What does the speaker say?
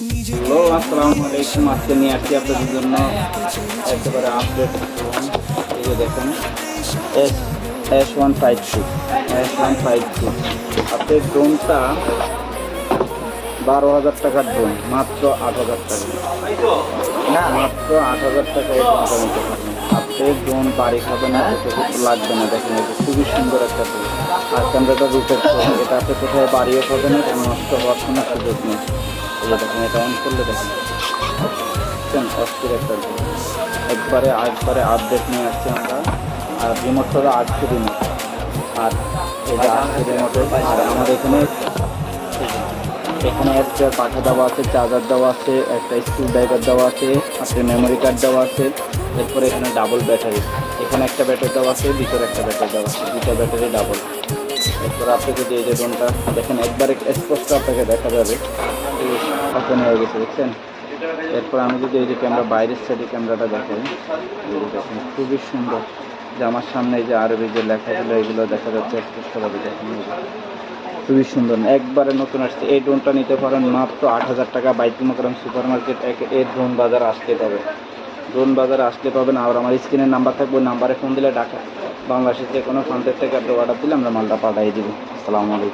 Hello, আসসালামু আলাইকুম। আজকে নিয়ে আসছি আপনাদের জন্য একেবারে আপডেট ফোন। এই যে দেখেন, এস S152 আপনার ড্রোনটা 12,000 টাকার ড্রোন, মাত্র 8,000 টাকা, না মাত্র 8,000 টাকায় ড্রোনটা নিতে পারবেন। আপনি ড্রোন বাড়ি খাবে না, কিছু লাগবে না। দেখেন, এটা খুবই সুন্দর একটা ড্রোন। আর ক্যামেরাটা রুটেড ফোন, এটা আপনি কোথায় বাড়িও পাবে না, কোনো নষ্ট হওয়ার কোনো সুযোগ নেই। এই যে দেখেন, এটা অন করলে দেখেন অস্থির একটা ড্রোন। একবারে আপডেট নিয়ে আসছি আমরা। আর রিমোটটা 8 রিমোট, আর এটা 8 রিমোটে। আর আমাদের এখানে একটা পাখা দেওয়া আছে, চার্জার দেওয়া আছে, একটা স্ক্রু ড্রাইভার দেওয়া আছে, আপনার মেমোরি কার্ড দেওয়া আছে। এরপরে এখানে ডাবল ব্যাটারি, এখানে একটা ব্যাটারি দেওয়া আছে, ভিতরে একটা ব্যাটারি দেওয়া আছে, দুটো ব্যাটারি ডাবল। এরপরে আপনি যদি এই যে ড্রোনটা দেখেন, একবারে স্পষ্ট আপনাকে দেখা যাবে ওপেন হয়ে গেছে, দেখছেন। এরপর আমি যদি এই যে ক্যামেরা বাইরের সাইডে ক্যামেরাটা দেখাই, দেখেন খুবই সুন্দর। যে আমার সামনে এই যে আরবি যে লেখাগুলো, এগুলো দেখা যাচ্ছে স্পষ্টভাবে। দেখেন খুবই সুন্দর, একবারে নতুন আসছে। এই ড্রোনটা নিতে পারেন মাত্র 8,000 টাকা। বাইতুল মোকাররম সুপার মার্কেট এই ড্রোন বাজার আসতে পাবে, ড্রোন বাজারে আসতে পাবেন। আর আমার স্ক্রিনের নাম্বার থাকবে, ওই নাম্বারে ফোন দিলে ঢাকা বাংলাদেশের যে কোনো প্রান্তের থেকে আপনি অর্ডার দিলে আমরা মালটা পাঠিয়ে দিব। আসসালামু আলাইকুম।